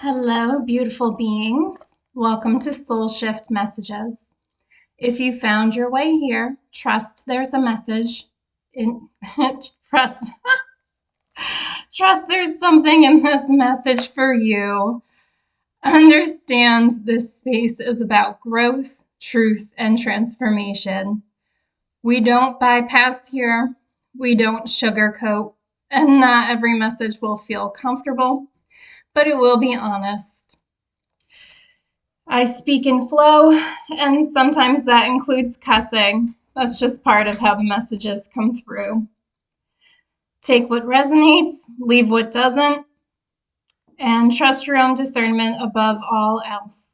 Hello, beautiful beings. Welcome to Soul Shift Messages. If you found your way here, trust there's a message. Trust, trust there's something in this message for you. Understand this space is about growth, truth, and transformation. We don't bypass here. We don't sugarcoat, and not every message will feel comfortable, but it will be honest. I speak in flow, and sometimes that includes cussing. That's just part of how the messages come through. Take what resonates, leave what doesn't, and trust your own discernment above all else.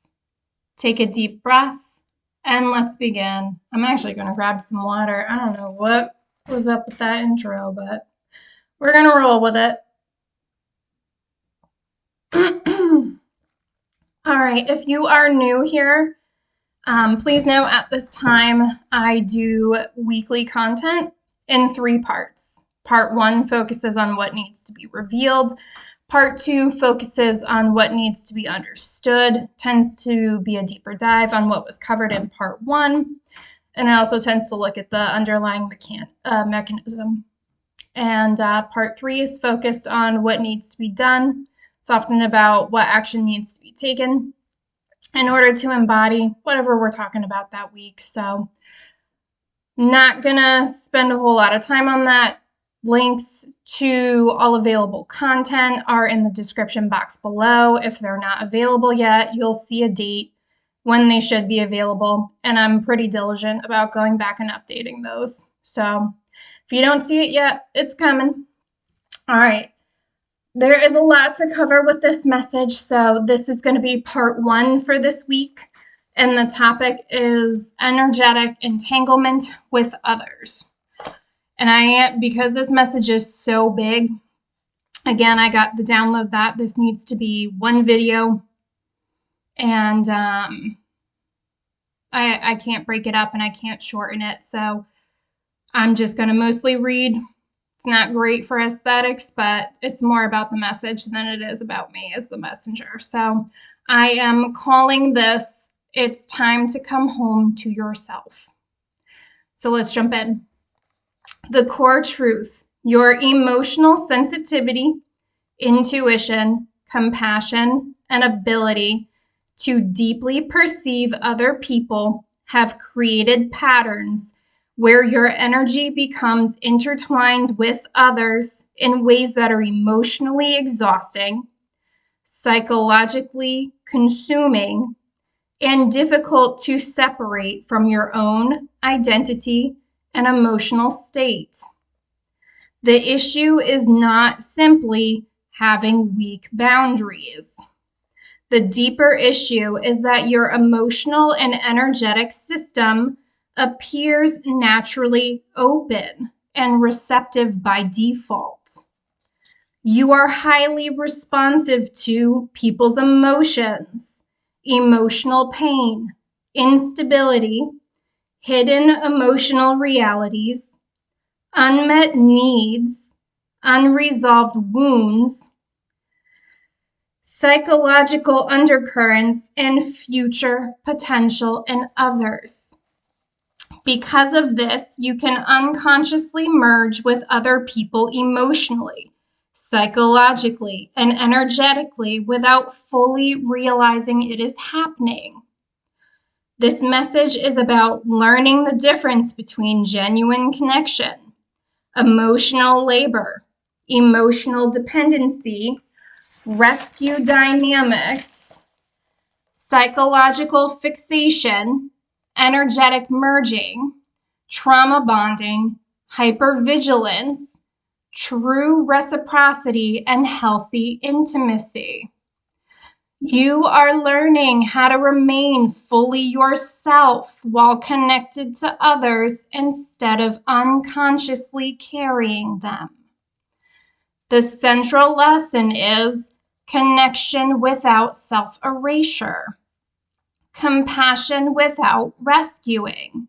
Take a deep breath, and let's begin. I'm actually going to grab some water. I don't know what was up with that intro, but we're going to roll with it. All right, if you are new here, please know at this time I do weekly content in 3 parts. Part 1 focuses on what needs to be revealed. Part 2 focuses on what needs to be understood, tends to be a deeper dive on what was covered in Part 1, and it also tends to look at the underlying mechanism. And Part 3 is focused on what needs to be done. It's often about what action needs to be taken in order to embody whatever we're talking about that week. So not gonna spend a whole lot of time on that. Links to all available content are in the description box below. If they're not available yet, you'll see a date when they should be available. And I'm pretty diligent about going back and updating those. So if you don't see it yet, it's coming. All right. There is a lot to cover with this message, so this is going to be part 1 for this week, and the topic is energetic entanglement with others. And because this message is so big, again, I got the download that this needs to be 1 video, and I can't break it up and I can't shorten it, so I'm just going to mostly read. It's not great for aesthetics, but it's more about the message than it is about me as the messenger. So I am calling this, It's Time to Come Home to Yourself. So let's jump in. The core truth, your emotional sensitivity, intuition, compassion, and ability to deeply perceive other people have created patterns where your energy becomes intertwined with others in ways that are emotionally exhausting, psychologically consuming, and difficult to separate from your own identity and emotional state. The issue is not simply having weak boundaries. The deeper issue is that your emotional and energetic system appears naturally open and receptive by default. You are highly responsive to people's emotions, emotional pain, instability, hidden emotional realities, unmet needs, unresolved wounds, psychological undercurrents, and future potential in others. Because of this, you can unconsciously merge with other people emotionally, psychologically, and energetically without fully realizing it is happening. This message is about learning the difference between genuine connection, emotional labor, emotional dependency, rescue dynamics, psychological fixation, energetic merging, trauma bonding, hypervigilance, true reciprocity, and healthy intimacy. You are learning how to remain fully yourself while connected to others instead of unconsciously carrying them. The central lesson is connection without self-erasure, compassion without rescuing,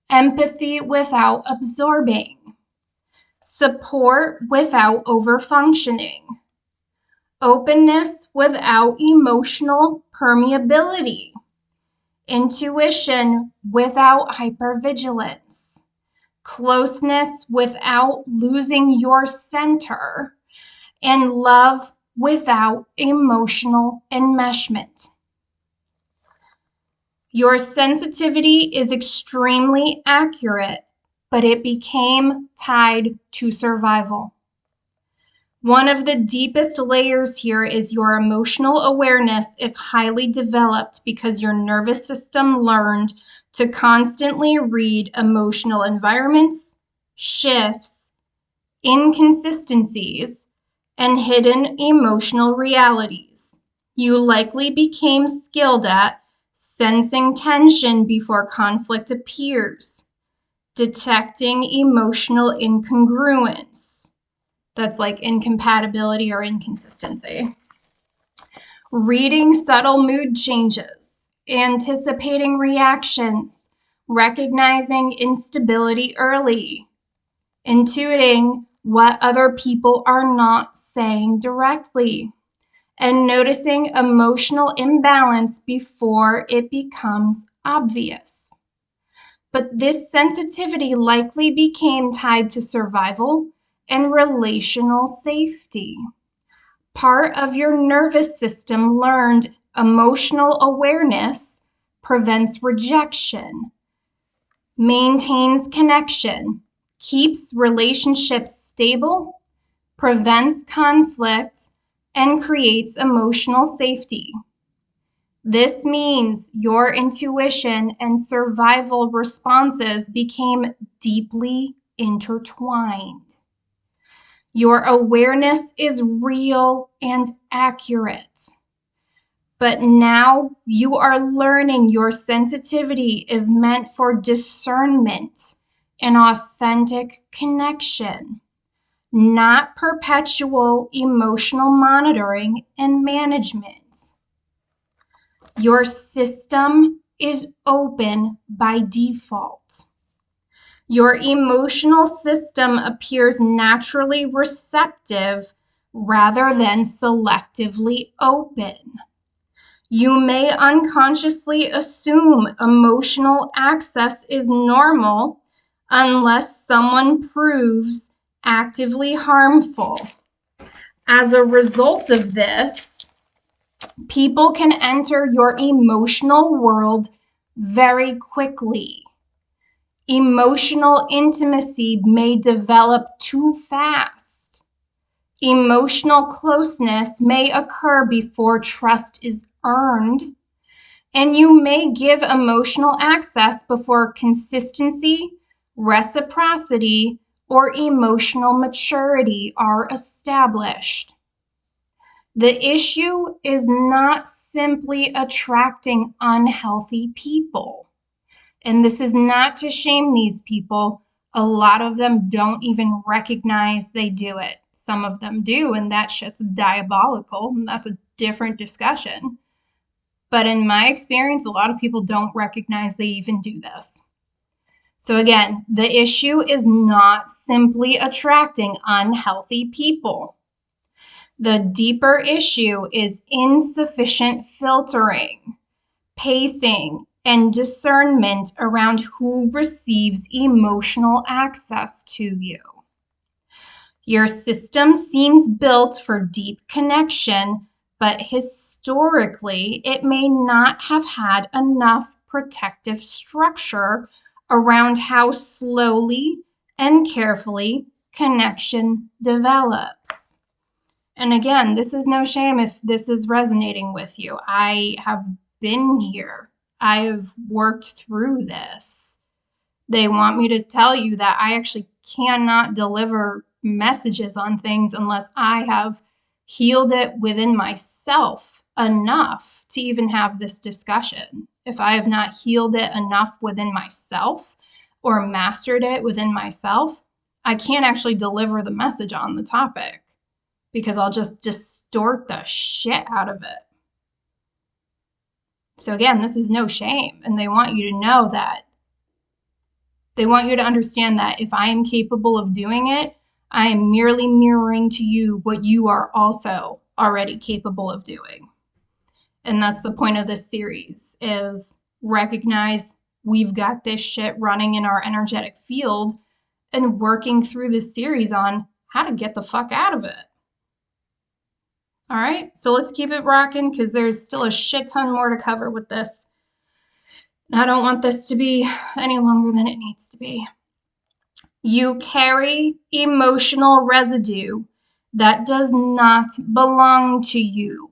empathy without absorbing, support without overfunctioning, openness without emotional permeability, intuition without hypervigilance, closeness without losing your center, and love without emotional enmeshment. Your sensitivity is extremely accurate, but it became tied to survival. One of the deepest layers here is your emotional awareness is highly developed because your nervous system learned to constantly read emotional environments, shifts, inconsistencies, and hidden emotional realities. You likely became skilled at sensing tension before conflict appears, detecting emotional incongruence. That's like incompatibility or inconsistency. Reading subtle mood changes, anticipating reactions, recognizing instability early, intuiting what other people are not saying directly, and noticing emotional imbalance before it becomes obvious. But this sensitivity likely became tied to survival and relational safety. Part of your nervous system learned emotional awareness prevents rejection, maintains connection, keeps relationships stable, prevents conflict, and creates emotional safety. This means your intuition and survival responses became deeply intertwined. Your awareness is real and accurate. But now you are learning your sensitivity is meant for discernment and authentic connection, not perpetual emotional monitoring and management. Your system is open by default. Your emotional system appears naturally receptive rather than selectively open. You may unconsciously assume emotional access is normal unless someone proves actively harmful. As a result of this, people can enter your emotional world very quickly. Emotional intimacy may develop too fast. Emotional closeness may occur before trust is earned. And you may give emotional access before consistency, reciprocity, or emotional maturity are established. The issue is not simply attracting unhealthy people. And this is not to shame these people. A lot of them don't even recognize they do it. Some of them do, and that shit's diabolical. And that's a different discussion. But in my experience, a lot of people don't recognize they even do this. So again, the issue is not simply attracting unhealthy people. The deeper issue is insufficient filtering, pacing, and discernment around who receives emotional access to you. Your system seems built for deep connection, but historically, it may not have had enough protective structure around how slowly and carefully connection develops. And again, this is no shame if this is resonating with you. I have been here. I have worked through this. They want me to tell you that I actually cannot deliver messages on things unless I have healed it within myself enough to even have this discussion. If I have not healed it enough within myself or mastered it within myself, I can't actually deliver the message on the topic because I'll just distort the shit out of it. So again, this is no shame, and they want you to know that. They want you to understand that if I am capable of doing it, I am merely mirroring to you what you are also already capable of doing. And that's the point of this series, is recognize we've got this shit running in our energetic field and working through this series on how to get the fuck out of it. All right, so let's keep it rocking because there's still a shit ton more to cover with this. I don't want this to be any longer than it needs to be. You carry emotional residue that does not belong to you.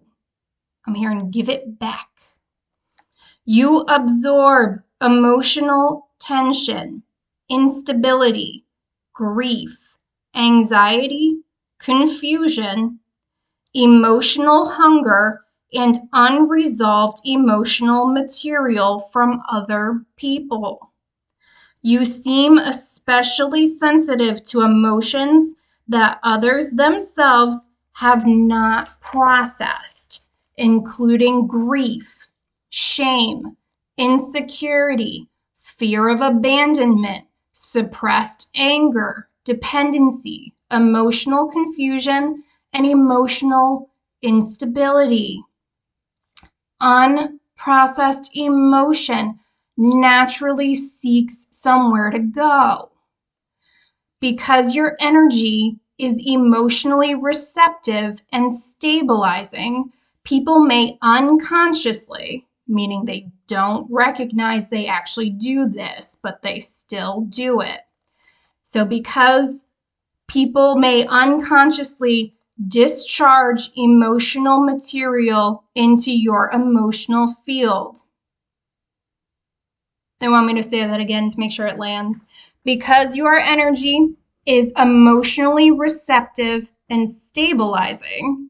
I'm here and give it back. You absorb emotional tension, instability, grief, anxiety, confusion, emotional hunger, and unresolved emotional material from other people. You seem especially sensitive to emotions that others themselves have not processed, including grief, shame, insecurity, fear of abandonment, suppressed anger, dependency, emotional confusion, and emotional instability. Unprocessed emotion naturally seeks somewhere to go. Because your energy is emotionally receptive and stabilizing, people may unconsciously, meaning they don't recognize they actually do this, but they still do it. So because people may unconsciously discharge emotional material into your emotional field. They want me to say that again to make sure it lands. Because your energy is emotionally receptive and stabilizing,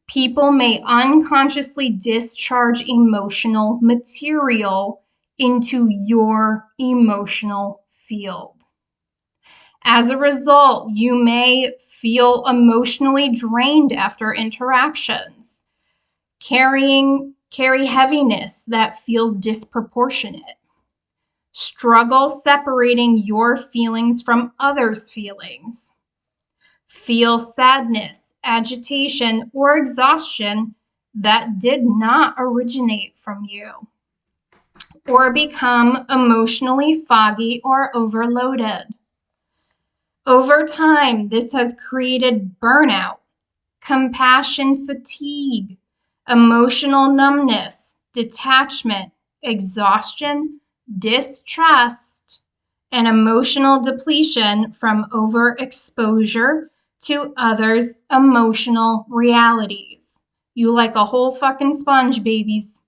people may unconsciously discharge emotional material into your emotional field. As a result, you may feel emotionally drained after interactions, carry heaviness that feels disproportionate, struggle separating your feelings from others' feelings, feel sadness, agitation, or exhaustion that did not originate from you, or become emotionally foggy or overloaded. Over time, this has created burnout, compassion fatigue, emotional numbness, detachment, exhaustion, distrust, and emotional depletion from overexposure to others' emotional realities. You like a whole fucking sponge, babies.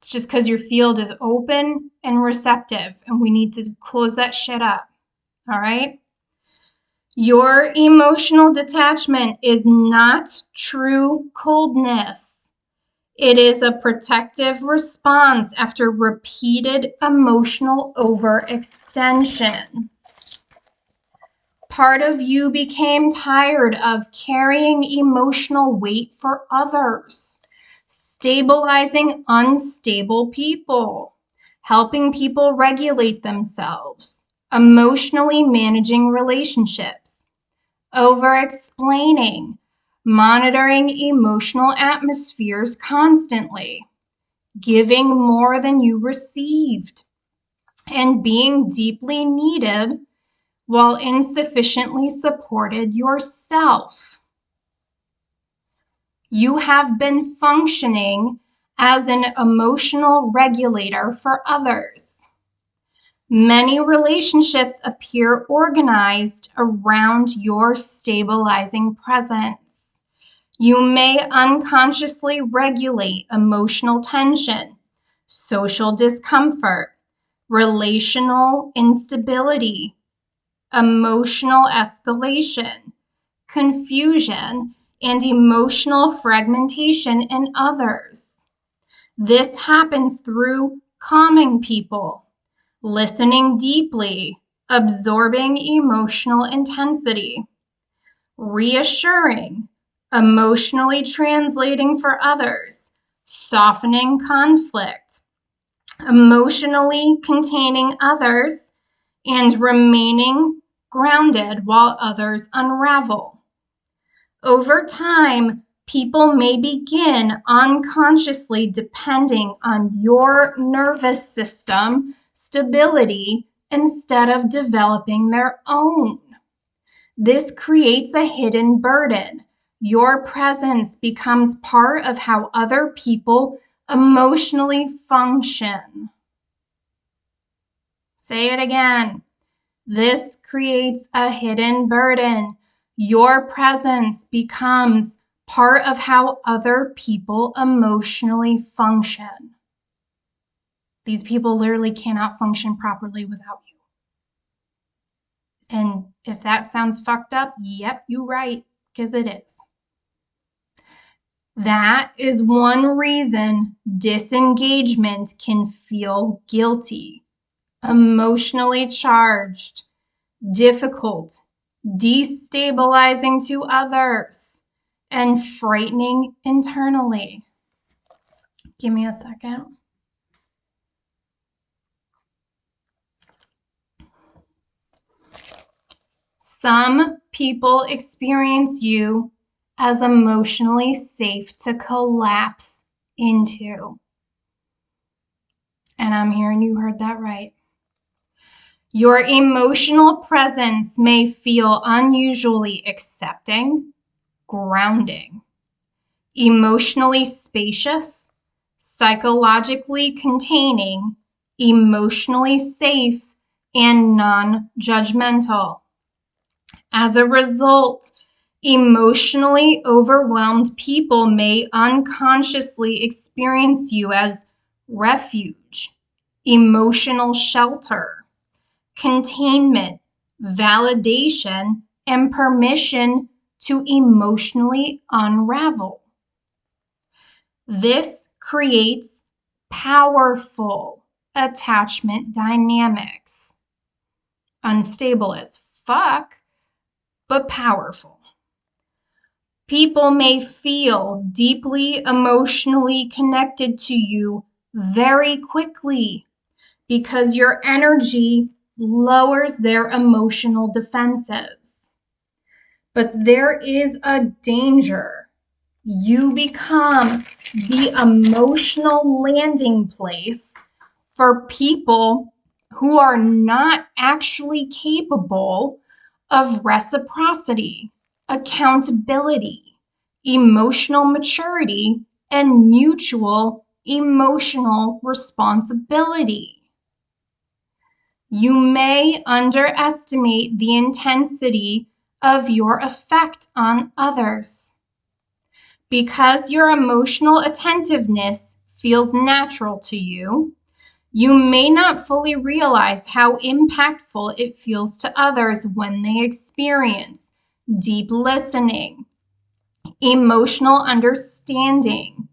It's just because your field is open and receptive, and we need to close that shit up. All right? Your emotional detachment is not true coldness. It is a protective response after repeated emotional overextension. Part of you became tired of carrying emotional weight for others, stabilizing unstable people, helping people regulate themselves, emotionally managing relationships, over-explaining, monitoring emotional atmospheres constantly, giving more than you received, and being deeply needed while insufficiently supported yourself. You have been functioning as an emotional regulator for others. Many relationships appear organized around your stabilizing presence. You may unconsciously regulate emotional tension, social discomfort, relational instability, emotional escalation, confusion, and emotional fragmentation in others. This happens through calming people, listening deeply, absorbing emotional intensity, reassuring, emotionally translating for others, softening conflict, emotionally containing others, and remaining grounded while others unravel. Over time, People may begin unconsciously depending on your nervous system stability instead of developing their own. This creates a hidden burden. Your presence becomes part of how other people emotionally function. Say it again. This creates a hidden burden. Your presence becomes part of how other people emotionally function. These people literally cannot function properly without you. And if that sounds fucked up, yep, you're right, because it is. That is one reason disengagement can feel guilty, emotionally charged, difficult, destabilizing to others, and frightening internally. Give me a second. Some people experience you as emotionally safe to collapse into. And I'm hearing you heard that right. Your emotional presence may feel unusually accepting, grounding, emotionally spacious, psychologically containing, emotionally safe, and non-judgmental. As a result, emotionally overwhelmed people may unconsciously experience you as refuge, emotional shelter, containment, validation, and permission to emotionally unravel. This creates powerful attachment dynamics. Unstable as fuck, but powerful. People may feel deeply emotionally connected to you very quickly because your energy lowers their emotional defenses. But there is a danger. You become the emotional landing place for people who are not actually capable of reciprocity, accountability, emotional maturity, and mutual emotional responsibility. You may underestimate the intensity of your effect on others. Because your emotional attentiveness feels natural to you, you may not fully realize how impactful it feels to others when they experience deep listening, emotional understanding,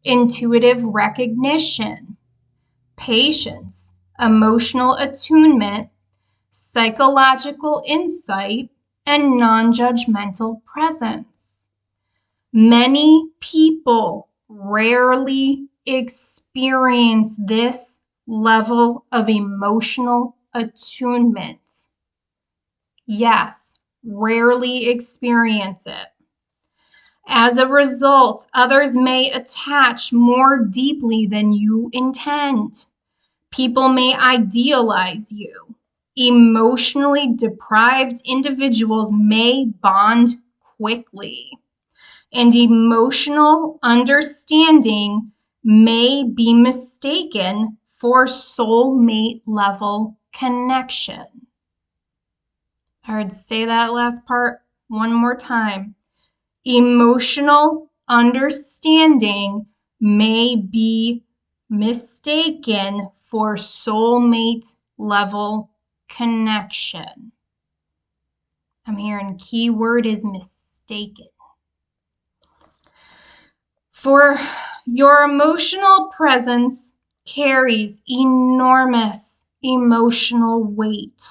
intuitive recognition, patience, emotional attunement, psychological insight, and non-judgmental presence. Many people rarely experience this level of emotional attunement. Yes, rarely experience it. As a result, others may attach more deeply than you intend. People may idealize you. Emotionally deprived individuals may bond quickly. And emotional understanding may be mistaken for soulmate level connection. I heard say that last part one more time. Emotional understanding may be mistaken for soulmate level connection. I'm hearing keyword is mistaken. For your emotional presence carries enormous emotional weight.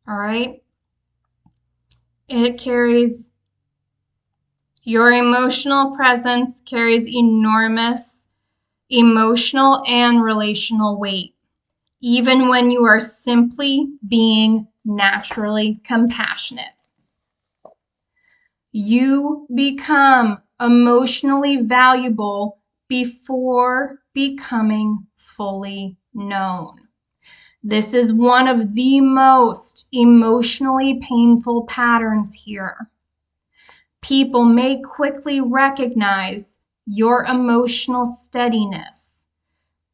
All right? Your emotional presence carries enormous emotional and relational weight, even when you are simply being naturally compassionate. You become emotionally valuable before becoming fully known. This is one of the most emotionally painful patterns here. People may quickly recognize your emotional steadiness,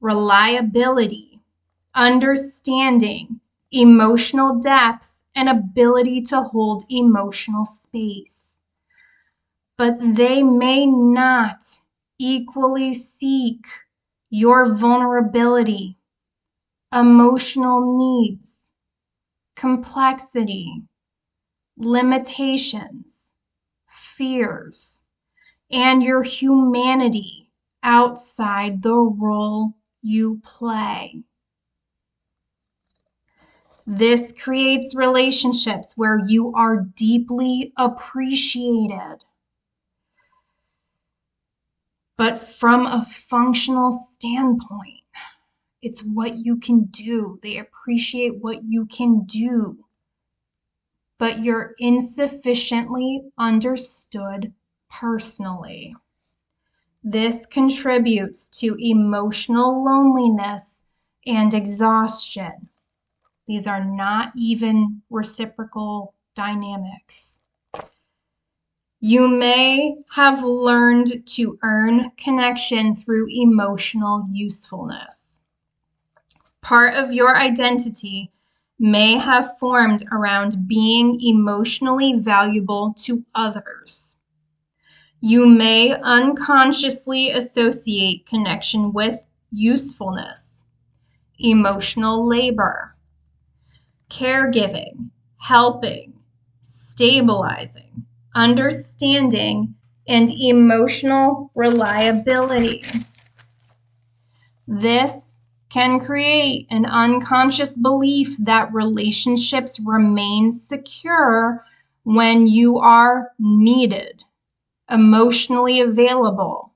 reliability, understanding, emotional depth, and ability to hold emotional space. But they may not equally seek your vulnerability, emotional needs, complexity, limitations, fears, and your humanity outside the role you play. This creates relationships where you are deeply appreciated. But from a functional standpoint, it's what you can do. They appreciate what you can do. But you're insufficiently understood personally. This contributes to emotional loneliness and exhaustion. These are not even reciprocal dynamics. You may have learned to earn connection through emotional usefulness. Part of your identity may have formed around being emotionally valuable to others. You may unconsciously associate connection with usefulness, emotional labor, caregiving, helping, stabilizing, understanding, and emotional reliability. This can create an unconscious belief that relationships remain secure when you are needed, emotionally available,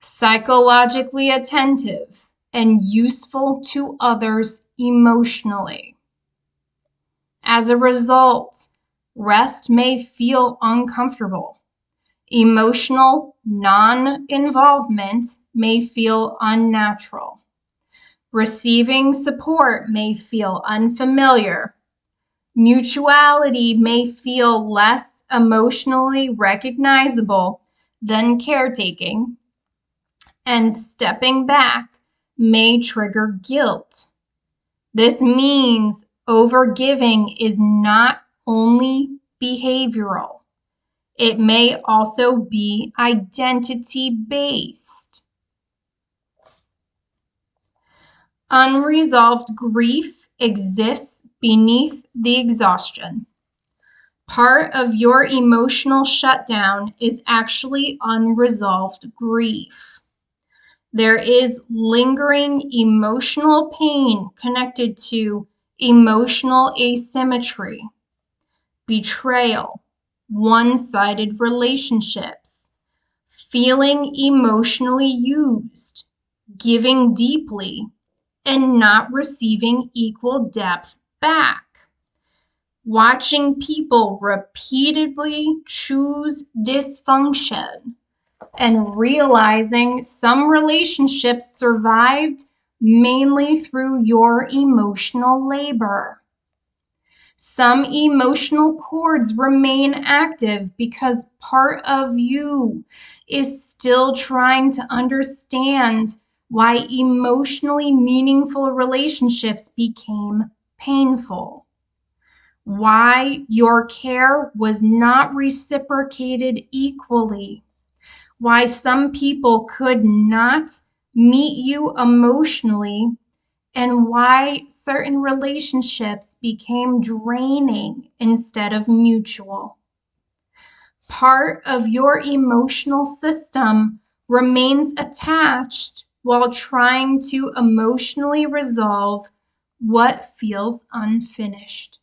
psychologically attentive, and useful to others emotionally. As a result, rest may feel uncomfortable. Emotional non-involvement may feel unnatural. Receiving support may feel unfamiliar. Mutuality may feel less emotionally recognizable than caretaking. And stepping back may trigger guilt. This means overgiving is not only behavioral, it may also be identity-based. Unresolved grief exists beneath the exhaustion. Part of your emotional shutdown is actually unresolved grief. There is lingering emotional pain connected to emotional asymmetry, betrayal, one-sided relationships, feeling emotionally used, giving deeply, and not receiving equal depth back. Watching people repeatedly choose dysfunction and realizing some relationships survived mainly through your emotional labor. Some emotional cords remain active because part of you is still trying to understand why emotionally meaningful relationships became painful, why your care was not reciprocated equally, why some people could not meet you emotionally, and why certain relationships became draining instead of mutual. Part of your emotional system remains attached while trying to emotionally resolve what feels unfinished.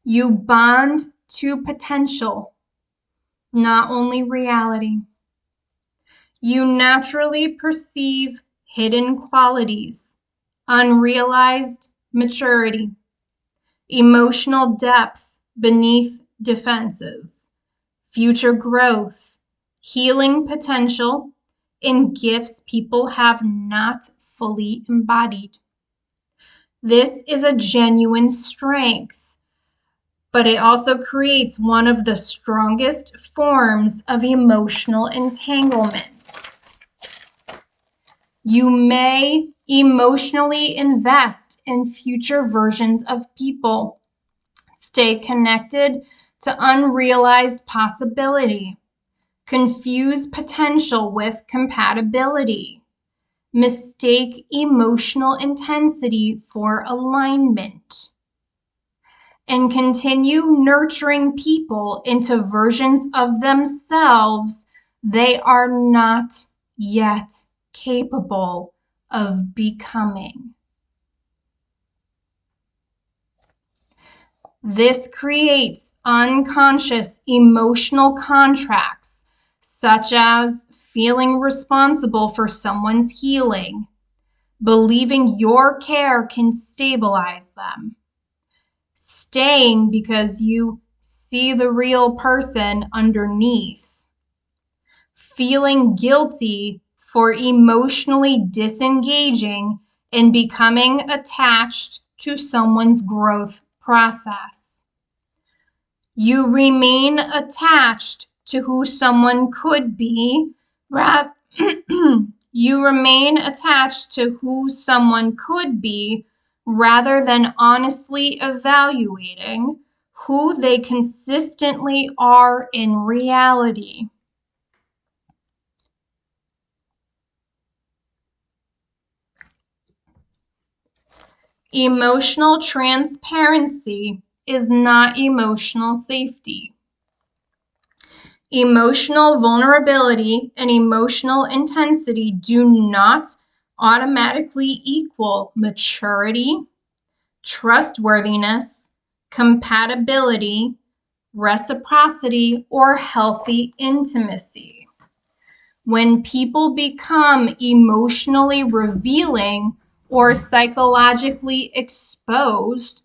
You bond to potential, not only reality. You naturally perceive hidden qualities, unrealized maturity, emotional depth beneath defenses, future growth, healing potential, and gifts people have not fully embodied. This is a genuine strength, but it also creates one of the strongest forms of emotional entanglement. You may emotionally invest in future versions of people, stay connected to unrealized possibility, confuse potential with compatibility, mistake emotional intensity for alignment, and continue nurturing people into versions of themselves they are not yet capable of becoming. This creates unconscious emotional contracts, such as feeling responsible for someone's healing, believing your care can stabilize them, staying because you see the real person underneath, feeling guilty for emotionally disengaging and becoming attached to someone's growth process. You remain attached to who someone could be. You remain attached to who someone could be rather than honestly evaluating who they consistently are in reality. Emotional transparency is not emotional safety. Emotional vulnerability and emotional intensity do not automatically equal maturity, trustworthiness, compatibility, reciprocity, or healthy intimacy. When people become emotionally revealing or psychologically exposed,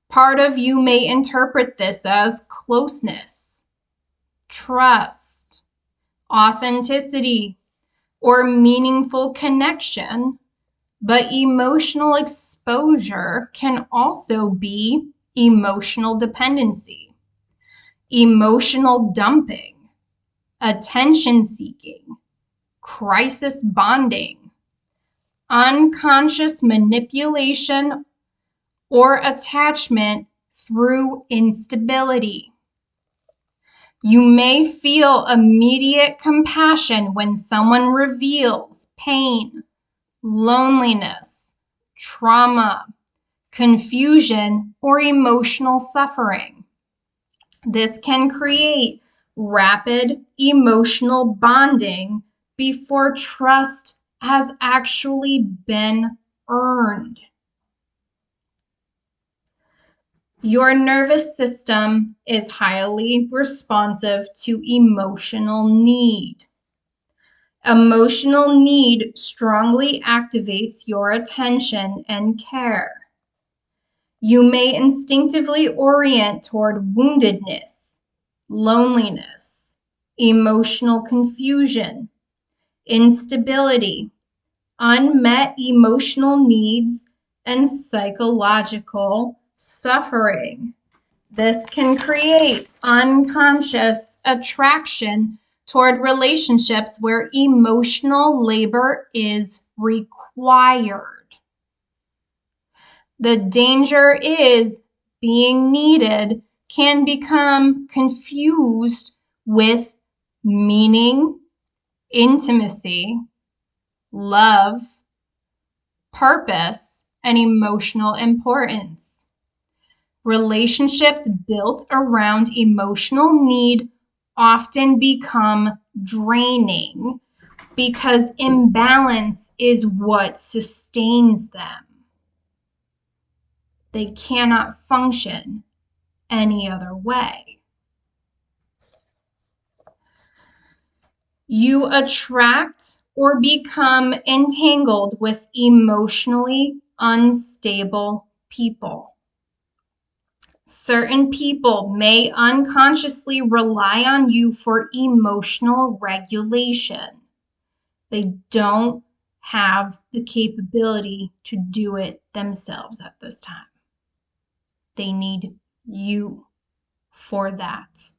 part of you may interpret this as closeness, trust, authenticity, or meaningful connection, but emotional exposure can also be emotional dependency, emotional dumping, attention seeking, crisis bonding, unconscious manipulation, or attachment through instability. You may feel immediate compassion when someone reveals pain, loneliness, trauma, confusion, or emotional suffering. This can create rapid emotional bonding before trust has actually been earned. Your nervous system is highly responsive to emotional need. Emotional need strongly activates your attention and care. You may instinctively orient toward woundedness, loneliness, emotional confusion, instability, unmet emotional needs, and psychological suffering. This can create unconscious attraction toward relationships where emotional labor is required. The danger is being needed can become confused with meaning, intimacy, love, purpose, and emotional importance. Relationships built around emotional need often become draining because imbalance is what sustains them. They cannot function any other way. You attract or become entangled with emotionally unstable people. Certain people may unconsciously rely on you for emotional regulation. They don't have the capability to do it themselves at this time. They need you for that.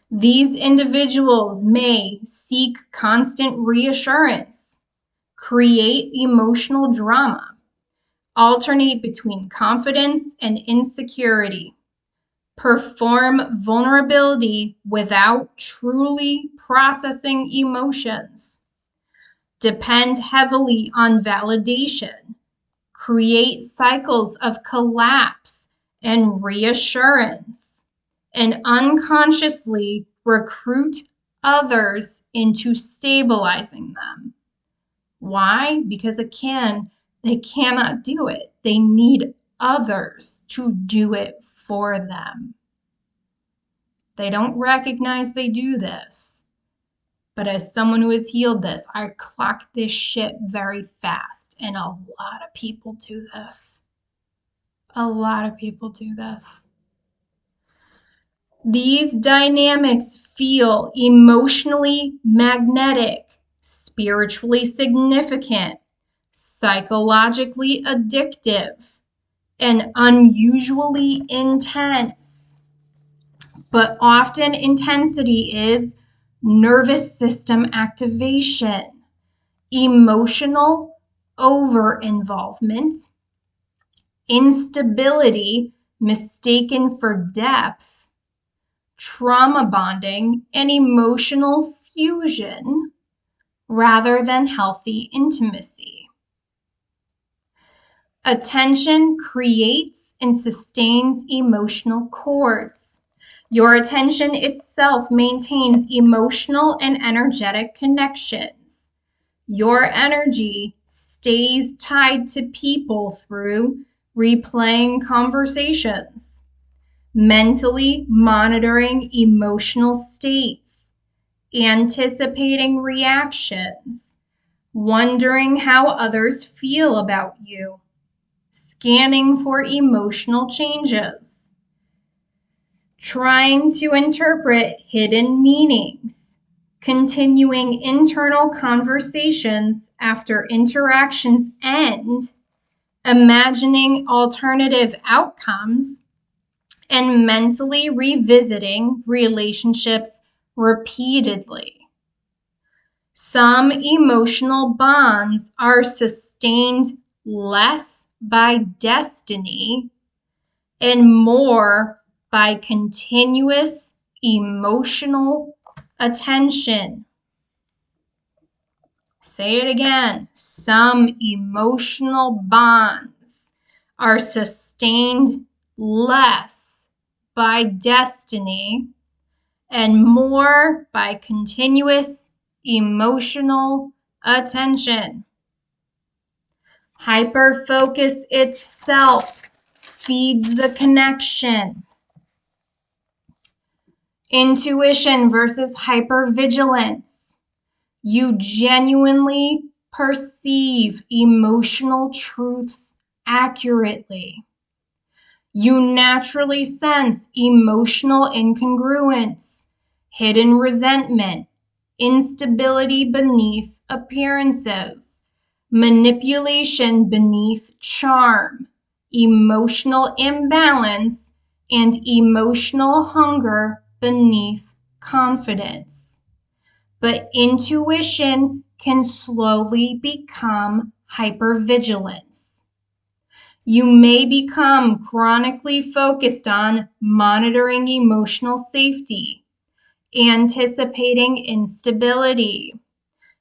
These individuals may seek constant reassurance, create emotional drama, alternate between confidence and insecurity, perform vulnerability without truly processing emotions, depend heavily on validation, create cycles of collapse and reassurance, and unconsciously recruit others into stabilizing them. Why? Because they cannot do it. They need others to do it for them. They don't recognize they do this. But as someone who has healed this, I clock this shit very fast. And a lot of people do this. A lot of people do this. These dynamics feel emotionally magnetic, spiritually significant, psychologically addictive, and unusually intense. But often intensity is nervous system activation, emotional over-involvement, instability mistaken for depth, trauma bonding, and emotional fusion rather than healthy intimacy. Attention creates and sustains emotional cords. Your attention itself maintains emotional and energetic connections. Your energy stays tied to people through replaying conversations, mentally monitoring emotional states, anticipating reactions, wondering how others feel about you, scanning for emotional changes, trying to interpret hidden meanings, continuing internal conversations after interactions end, imagining alternative outcomes, and mentally revisiting relationships repeatedly. Some emotional bonds are sustained less by destiny and more by continuous emotional attention. Say it again. Some emotional bonds are sustained less by destiny and more by continuous emotional attention. Hyperfocus itself feeds the connection. Intuition versus hypervigilance. You genuinely perceive emotional truths accurately. You naturally sense emotional incongruence, hidden resentment, instability beneath appearances, manipulation beneath charm, emotional imbalance, and emotional hunger beneath confidence. But intuition can slowly become hypervigilance. You may become chronically focused on monitoring emotional safety, anticipating instability,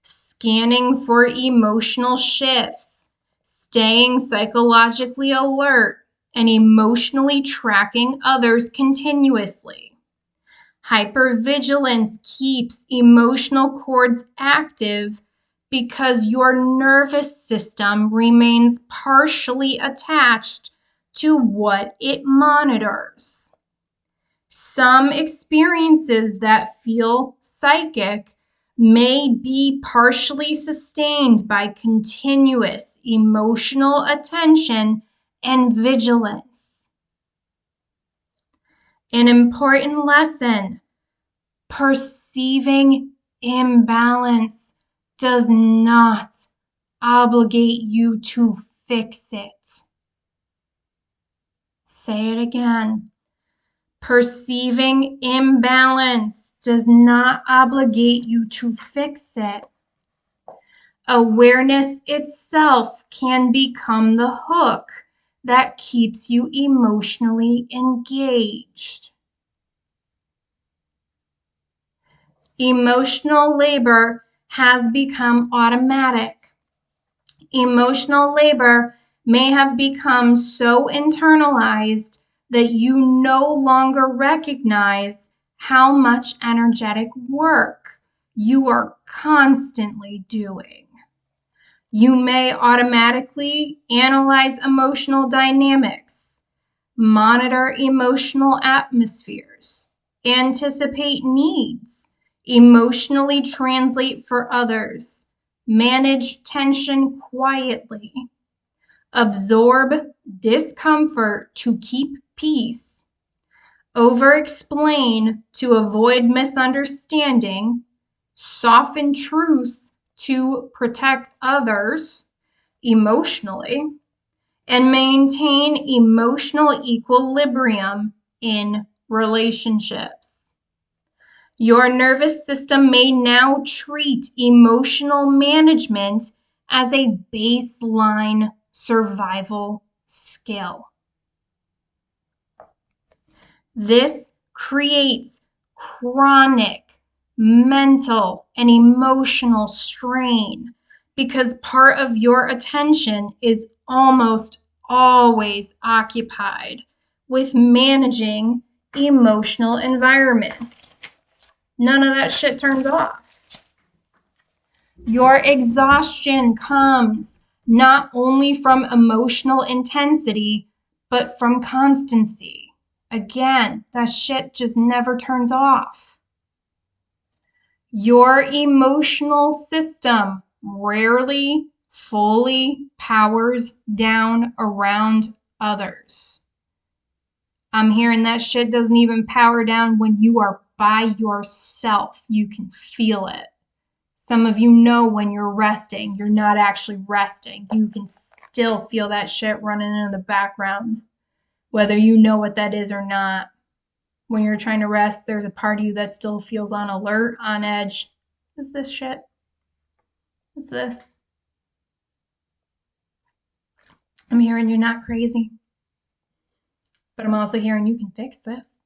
scanning for emotional shifts, staying psychologically alert, and emotionally tracking others continuously. Hypervigilance keeps emotional cords active because your nervous system remains partially attached to what it monitors. Some experiences that feel psychic may be partially sustained by continuous emotional attention and vigilance. An important lesson: perceiving imbalance does not obligate you to fix it. Say it again. Perceiving imbalance does not obligate you to fix it. Awareness itself can become the hook that keeps you emotionally engaged. Emotional labor has become automatic. Emotional labor may have become so internalized that you no longer recognize how much energetic work you are constantly doing. You may automatically analyze emotional dynamics, monitor emotional atmospheres, anticipate needs, emotionally translate for others, manage tension quietly, absorb discomfort to keep peace, over-explain to avoid misunderstanding, soften truths to protect others emotionally, and maintain emotional equilibrium in relationships. Your nervous system may now treat emotional management as a baseline survival skill. This creates chronic mental and emotional strain because part of your attention is almost always occupied with managing emotional environments. None of that shit turns off. Your exhaustion comes not only from emotional intensity, but from constancy. Again, that shit just never turns off. Your emotional system rarely fully powers down around others. I'm hearing that shit doesn't even power down when you are by yourself. You can feel it. Some of you know when you're resting, you're not actually resting. You can still feel that shit running in the background, whether you know what that is or not. When you're trying to rest, there's a part of you that still feels on alert, on edge. Is this shit? Is this? I'm hearing you're not crazy, but I'm also hearing you can fix this.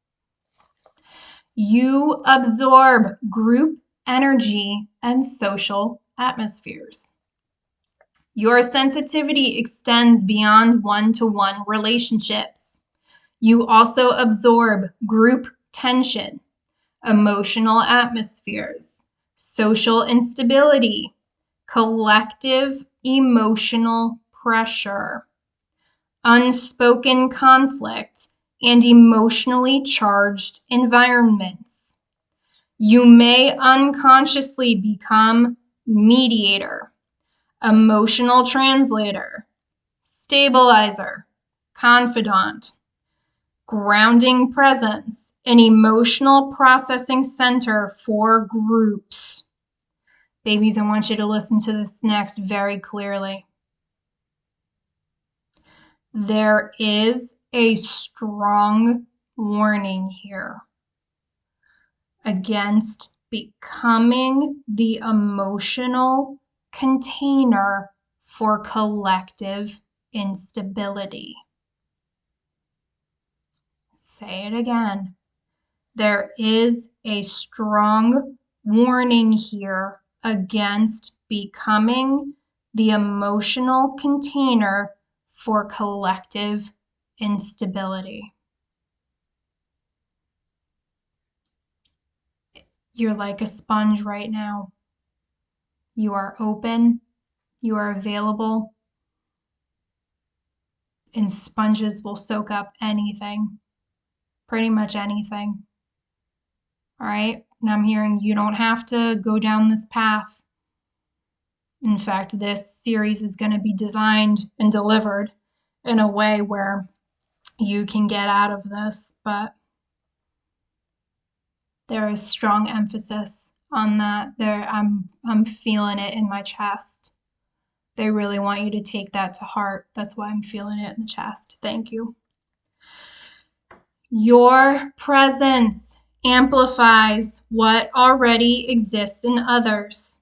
You absorb group energy and social atmospheres. Your sensitivity extends beyond one-to-one relationships. You also absorb group tension, emotional atmospheres, social instability, collective emotional pressure, unspoken conflict, and emotionally charged environments. You may unconsciously become mediator, emotional translator, stabilizer, confidant, grounding presence, an emotional processing center for groups. Babies, I want you to listen to this next very clearly. There is a strong warning here against becoming the emotional container for collective instability. Say it again. There is a strong warning here against becoming the emotional container for collective instability. You're like a sponge right now. You are open, you are available, and sponges will soak up anything, pretty much anything. All right? And I'm hearing you don't have to go down this path. In fact, this series is going to be designed and delivered in a way where you can get out of this, but There is strong emphasis on that. I'm feeling it in my chest. They really want you to take that to heart. That's why I'm feeling it in the chest. Thank you. Your presence amplifies what already exists in others.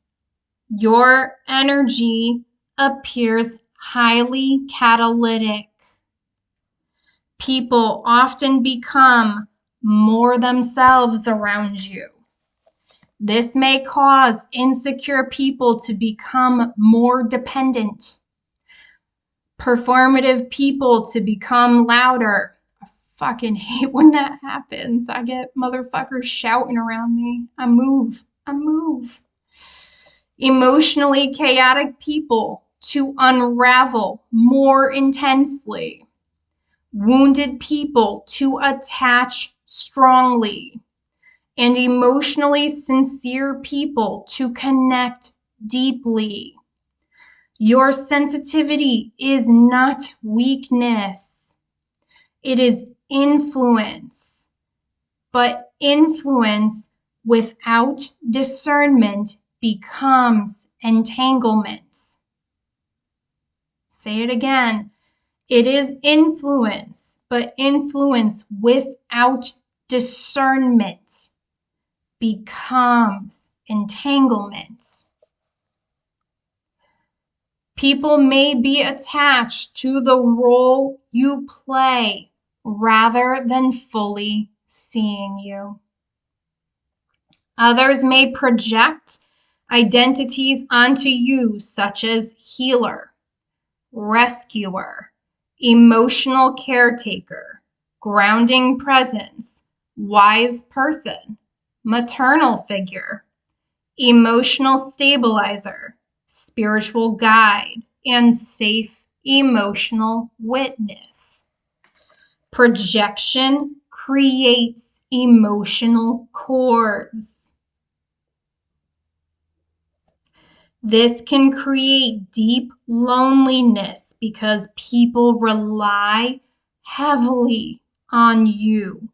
Your energy appears highly catalytic. People often become more themselves around you. This may cause insecure people to become more dependent, performative people to become louder. I fucking hate when that happens. I get motherfuckers shouting around me. I move. Emotionally chaotic people to unravel more intensely. Wounded people to attach strongly. And emotionally sincere people to connect deeply. Your sensitivity is not weakness. It is influence. But influence without discernment becomes entanglement. Say it again. It is influence, but influence without discernment becomes entanglement. People may be attached to the role you play rather than fully seeing you. Others may project identities onto you, such as healer, rescuer, emotional caretaker, grounding presence, wise person, maternal figure, emotional stabilizer, spiritual guide, and safe emotional witness. Projection creates emotional cords. This can create deep loneliness because people rely heavily on you,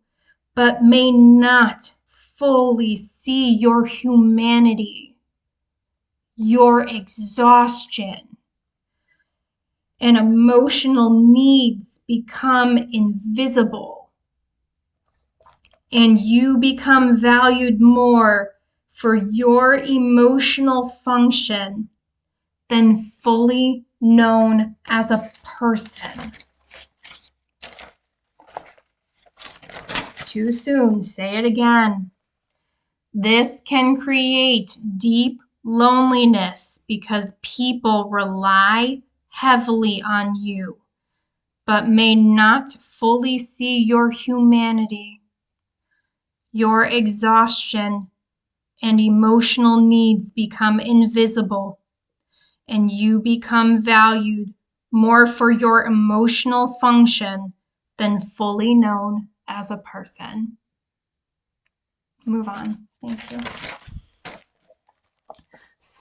but may not fully see your humanity, your exhaustion, and emotional needs become invisible. And you become valued more for your emotional function than fully known as a person. Too soon, say it again. This can create deep loneliness because people rely heavily on you, but may not fully see your humanity, your exhaustion, and emotional needs become invisible, and you become valued more for your emotional function than fully known as a person. Move on. Thank you.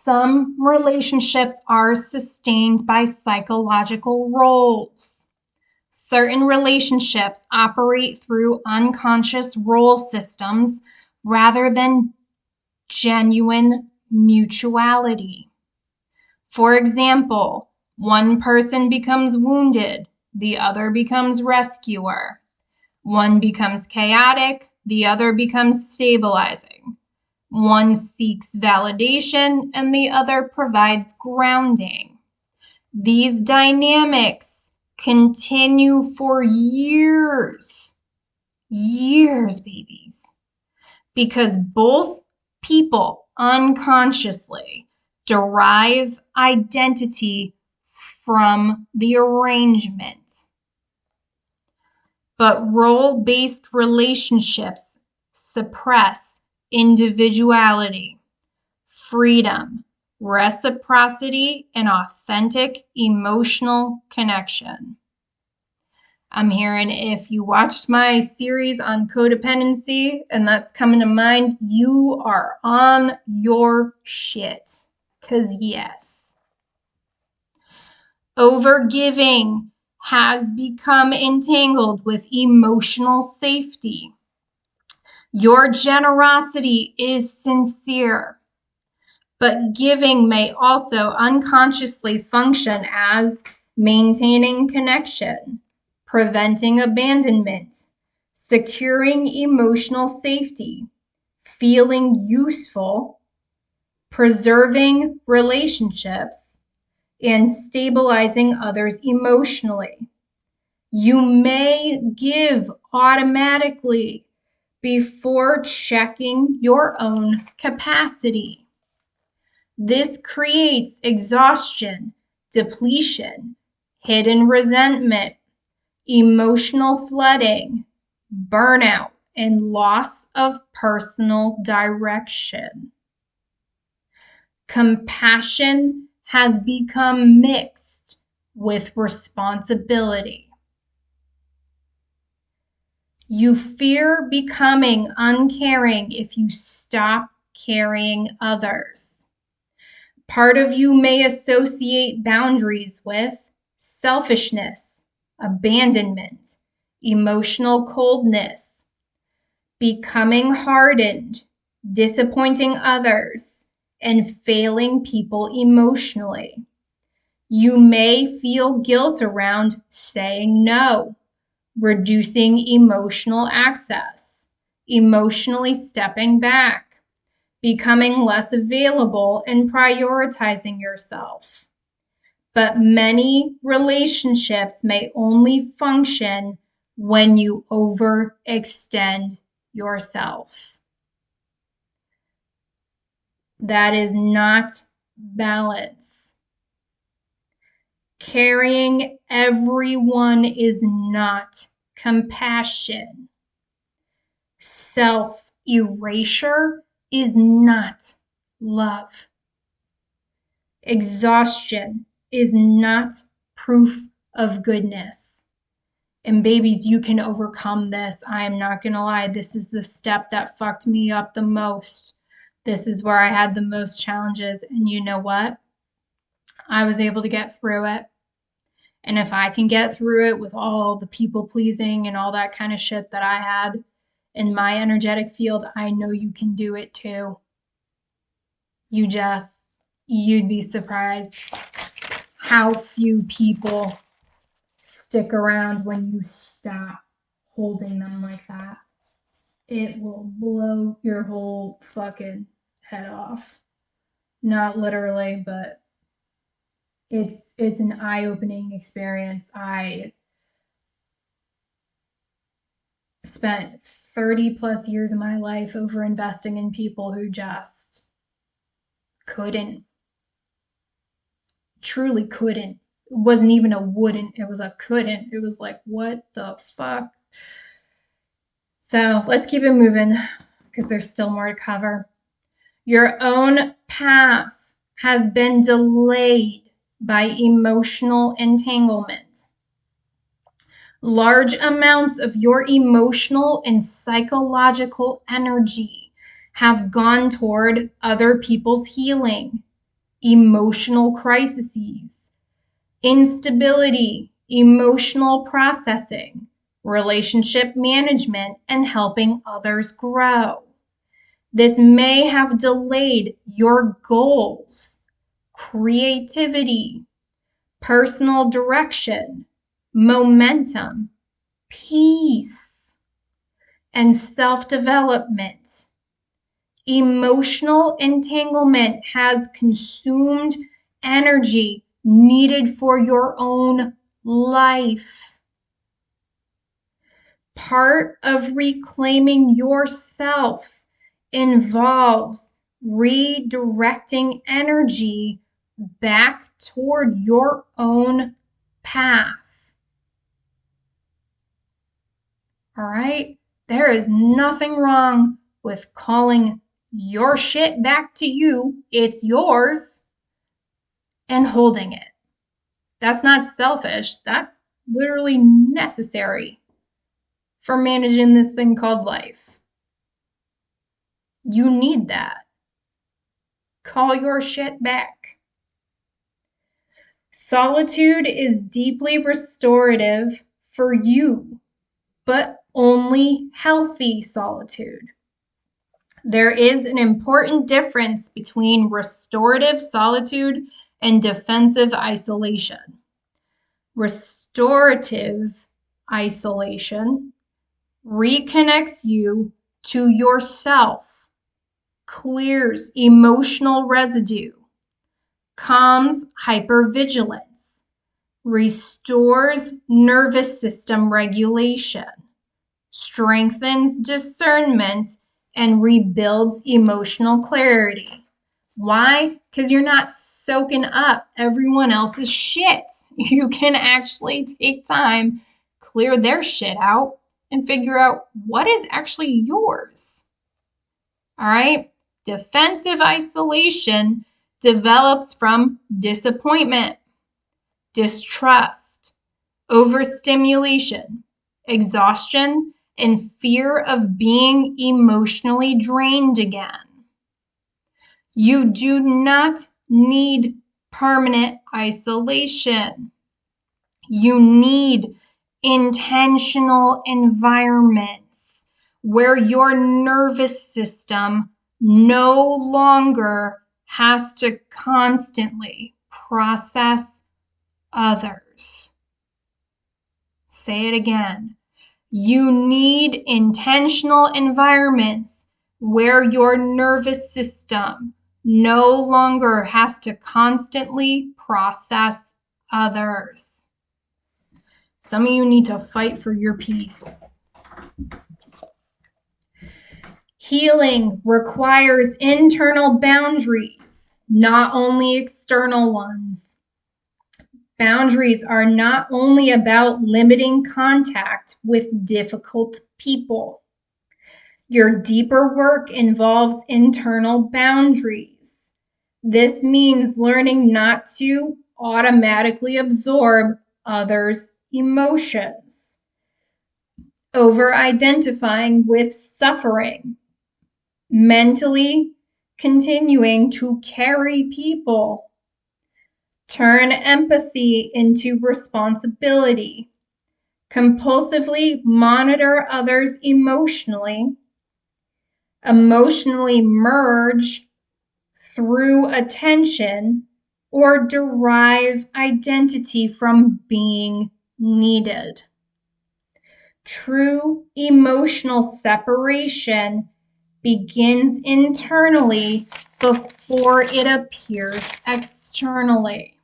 Some relationships are sustained by psychological roles. Certain relationships operate through unconscious role systems rather than genuine mutuality. For example, one person becomes wounded, the other becomes rescuer. One becomes chaotic, the other becomes stabilizing. One seeks validation, and the other provides grounding. These dynamics continue for years, babies, because both people unconsciously derive identity from the arrangement. But role-based relationships suppress individuality, freedom, reciprocity, and authentic emotional connection. I'm hearing if you watched my series on codependency and that's coming to mind, you are on your shit. 'Cause yes. Overgiving has become entangled with emotional safety. Your generosity is sincere, but giving may also unconsciously function as maintaining connection, preventing abandonment, securing emotional safety, feeling useful, preserving relationships, and stabilizing others emotionally. You may give automatically before checking your own capacity. This creates exhaustion, depletion, hidden resentment, emotional flooding, burnout, and loss of personal direction. Compassion has become mixed with responsibility. You fear becoming uncaring if you stop carrying others. Part of you may associate boundaries with selfishness, abandonment, emotional coldness, becoming hardened, disappointing others, and failing people emotionally. You may feel guilt around saying no, reducing emotional access, emotionally stepping back, becoming less available, and prioritizing yourself. But many relationships may only function when you overextend yourself. That is not balance. Carrying everyone is not compassion. Self-erasure is not love. Exhaustion is not proof of goodness. And babies, you can overcome this. I am not going to lie. This is the step that fucked me up the most. This is where I had the most challenges. And you know what? I was able to get through it. And if I can get through it with all the people pleasing and all that kind of shit that I had in my energetic field, I know you can do it too. You'd be surprised how few people stick around when you stop holding them like that. It will blow your whole fucking head off. Not literally, but it's an eye-opening experience. I spent 30 plus years of my life over investing in people who just couldn't, truly couldn't. It wasn't even a wouldn't, it was a couldn't. It was like, what the fuck? So let's keep it moving because there's still more to cover. Your own path has been delayed by emotional entanglement. Large amounts of your emotional and psychological energy have gone toward other people's healing, emotional crises, instability, emotional processing, relationship management, and helping others grow. This may have delayed your goals, creativity, personal direction, momentum, peace, and self-development. Emotional entanglement has consumed energy needed for your own life. Part of reclaiming yourself involves redirecting energy back toward your own path. All right? There is nothing wrong with calling your shit back to you. It's yours. And holding it. That's not selfish. That's literally necessary for managing this thing called life. You need that. Call your shit back. Solitude is deeply restorative for you, but only healthy solitude. There is an important difference between restorative solitude and defensive isolation. Restorative isolation reconnects you to yourself, clears emotional residue, calms hypervigilance, restores nervous system regulation, strengthens discernment, and rebuilds emotional clarity. Why? Because you're not soaking up everyone else's shit. You can actually take time, clear their shit out, and figure out what is actually yours. All right? Defensive isolation develops from disappointment, distrust, overstimulation, exhaustion, and fear of being emotionally drained again. You do not need permanent isolation. You need intentional environments where your nervous system no longer has to constantly process others. Say it again. You need intentional environments where your nervous system no longer has to constantly process others. Some of you need to fight for your peace. Healing requires internal boundaries, not only external ones. Boundaries are not only about limiting contact with difficult people. Your deeper work involves internal boundaries. This means learning not to automatically absorb others' emotions, over-identifying with suffering, mentally continuing to carry people, turn empathy into responsibility, compulsively monitor others emotionally merge through attention, or derive identity from being needed. True emotional separation begins internally before it appears externally.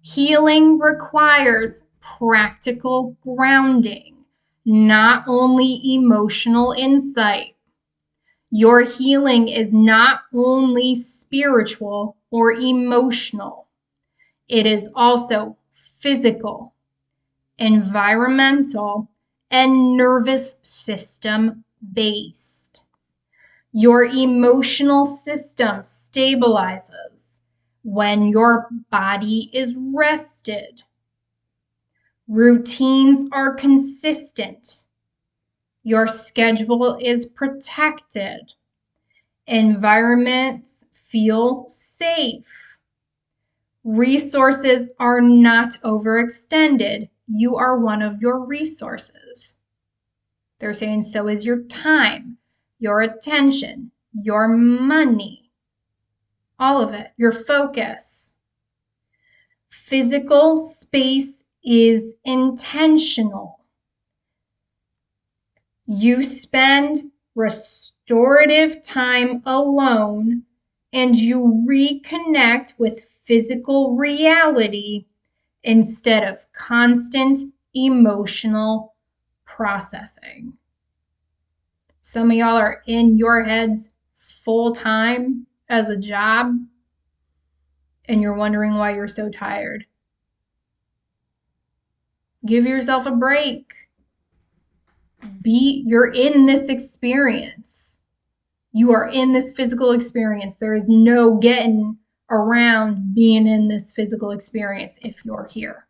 Healing requires practical grounding, not only emotional insight. Your healing is not only spiritual or emotional, it is also physical, environmental, and nervous system based. Your emotional system stabilizes when your body is rested. Routines are consistent. Your schedule is protected. Environments feel safe. Resources are not overextended. You are one of your resources. They're saying so is your time, your attention, your money, all of it, your focus. Physical space is intentional. You spend restorative time alone and you reconnect with physical reality instead of constant emotional processing. Some of y'all are in your heads full time as a job and you're wondering why you're so tired. Give yourself a break. You're in this experience. You are in this physical experience. There is no getting around being in this physical experience if you're here.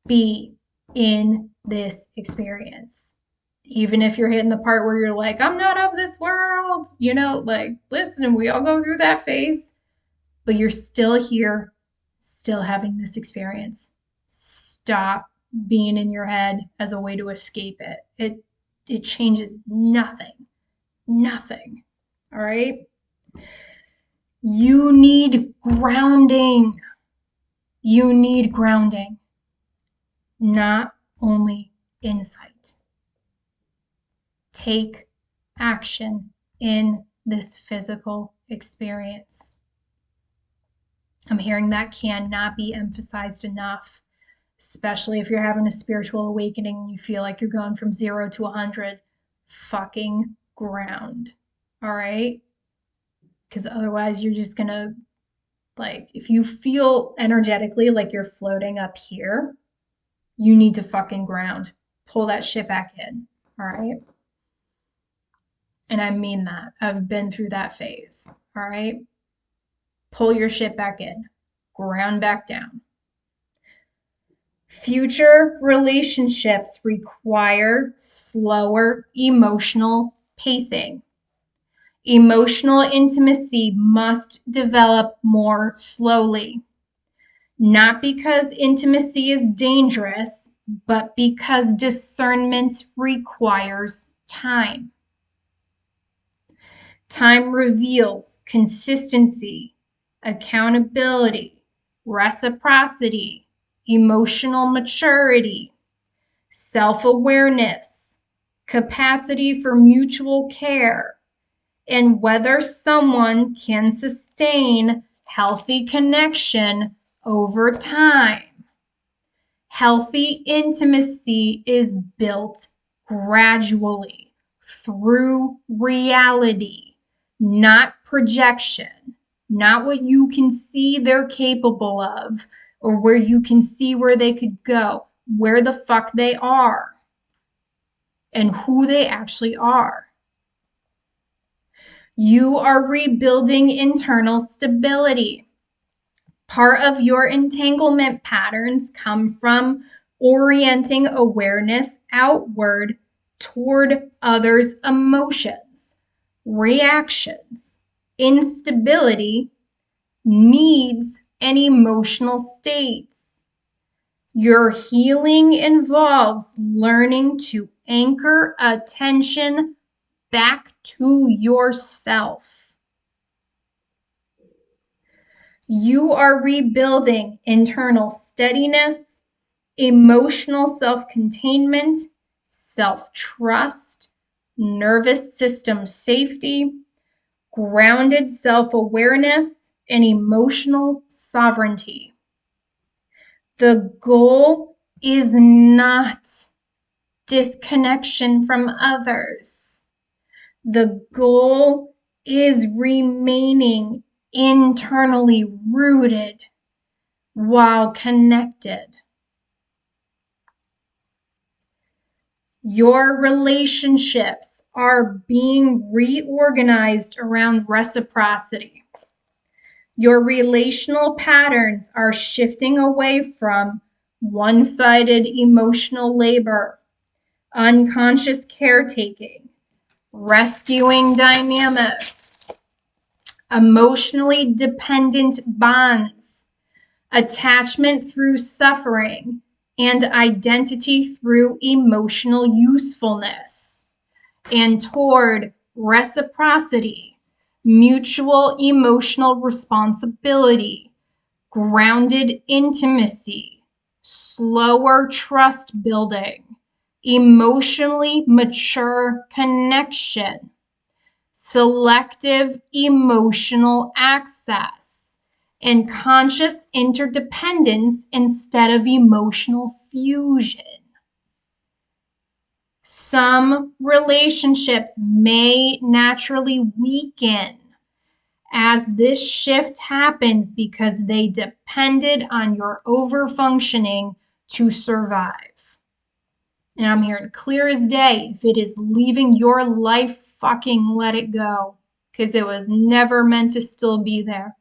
Be in this experience. Even if you're hitting the part where you're like, I'm not of this world, like, listen, we all go through that phase, but you're still here, still having this experience. Stop being in your head as a way to escape it. It changes nothing. Nothing. All right? You need grounding. You need grounding, not only insight. Take action in this physical experience. I'm hearing that cannot be emphasized enough, especially if you're having a spiritual awakening and you feel like you're going from 0 to 100. Fucking ground. All right? Because otherwise you're just gonna, like, if you feel energetically like you're floating up here, you need to fucking ground. Pull that shit back in. All right? And I mean that. I've been through that phase. All right? Pull your shit back in. Ground back down. Future relationships require slower emotional pacing. Emotional intimacy must develop more slowly. Not because intimacy is dangerous, but because discernment requires time. Time reveals consistency, accountability, reciprocity, emotional maturity, self-awareness, capacity for mutual care, and whether someone can sustain healthy connection over time. Healthy intimacy is built gradually through reality, not projection, not what you can see they're capable of or where you can see where they could go, where the fuck they are and who they actually are. You are rebuilding internal stability. Part of your entanglement patterns come from orienting awareness outward toward others' emotions, reactions, instability, needs, and emotional states. Your healing involves learning to anchor attention back to yourself. You are rebuilding internal steadiness, emotional self-containment, self-trust, nervous system safety, grounded self-awareness, and emotional sovereignty. The goal is not disconnection from others. The goal is remaining internally rooted while connected. Your relationships are being reorganized around reciprocity. Your relational patterns are shifting away from one-sided emotional labor, unconscious caretaking, rescuing dynamics, emotionally dependent bonds, attachment through suffering, and identity through emotional usefulness, and toward reciprocity, mutual emotional responsibility, grounded intimacy, slower trust building, emotionally mature connection, selective emotional access, and conscious interdependence instead of emotional fusion. Some relationships may naturally weaken as this shift happens because they depended on your overfunctioning to survive. And I'm hearing clear as day, if it is leaving your life, fucking let it go, because it was never meant to still be there.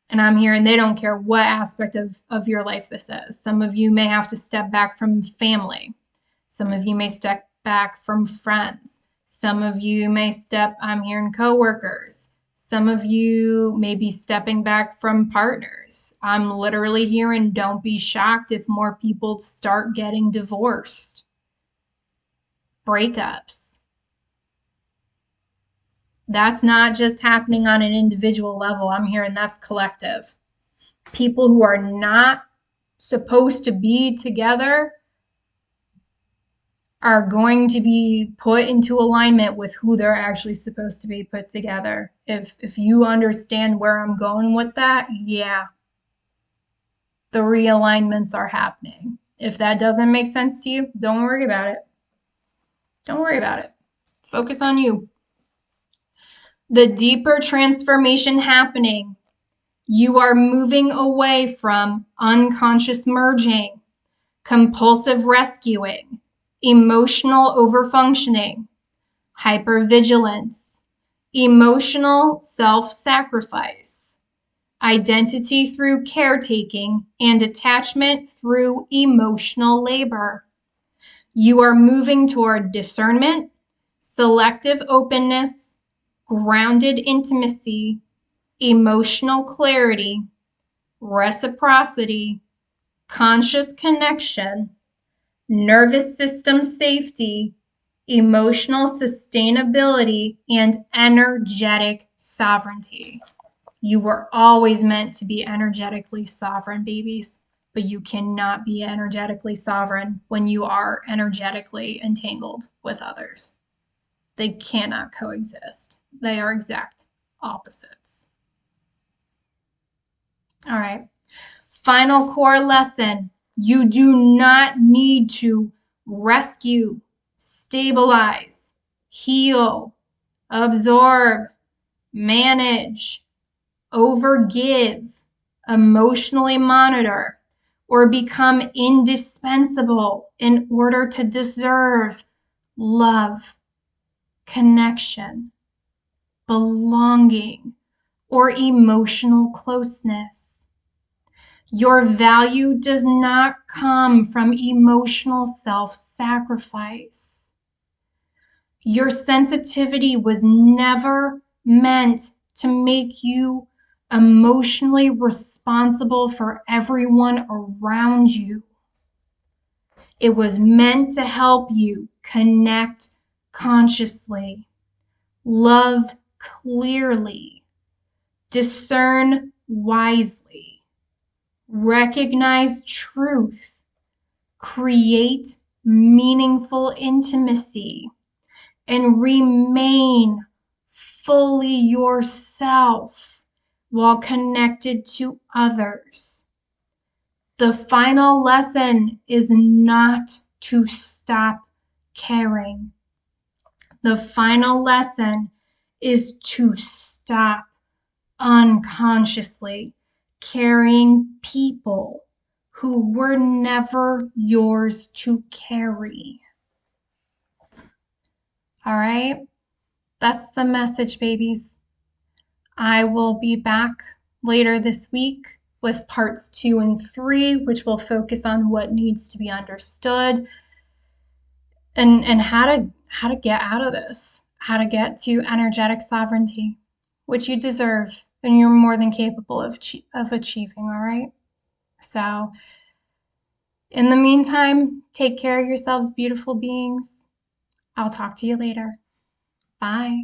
And I'm hearing they don't care what aspect of your life this is. Some of you may have to step back from family. Some of you may step back from friends. Some of you may I'm hearing coworkers. Some of you may be stepping back from partners. I'm literally hearing don't be shocked if more people start getting divorced. Breakups. That's not just happening on an individual level. I'm hearing that's collective. People who are not supposed to be together are going to be put into alignment with who they're actually supposed to be put together. If you understand where I'm going with that, yeah, the realignments are happening. If that doesn't make sense to you, don't worry about it. Don't worry about it. Focus on you. The deeper transformation happening, you are moving away from unconscious merging, compulsive rescuing, emotional overfunctioning, hypervigilance, emotional self-sacrifice, identity through caretaking, and attachment through emotional labor. You are moving toward discernment, selective openness, grounded intimacy, emotional clarity, reciprocity, conscious connection, nervous system safety, emotional sustainability, and energetic sovereignty. You were always meant to be energetically sovereign, babies, but you cannot be energetically sovereign when you are energetically entangled with others. They cannot coexist. They are exact opposites. All right. Final core lesson. You do not need to rescue, stabilize, heal, absorb, manage, overgive, emotionally monitor, or become indispensable in order to deserve love, connection, belonging, or emotional closeness. Your value does not come from emotional self-sacrifice. Your sensitivity was never meant to make you emotionally responsible for everyone around you. It was meant to help you connect consciously, love clearly, discern wisely, recognize truth, create meaningful intimacy, and remain fully yourself while connected to others. The final lesson is not to stop caring. The final lesson is to stop unconsciously carrying people who were never yours to carry. All right? That's the message, babies. I will be back later this week with parts 2 and 3, which will focus on what needs to be understood and how to get out of this, how to get to energetic sovereignty, which you deserve and you're more than capable of achieving, all right? So, in the meantime, take care of yourselves, beautiful beings. I'll talk to you later. Bye.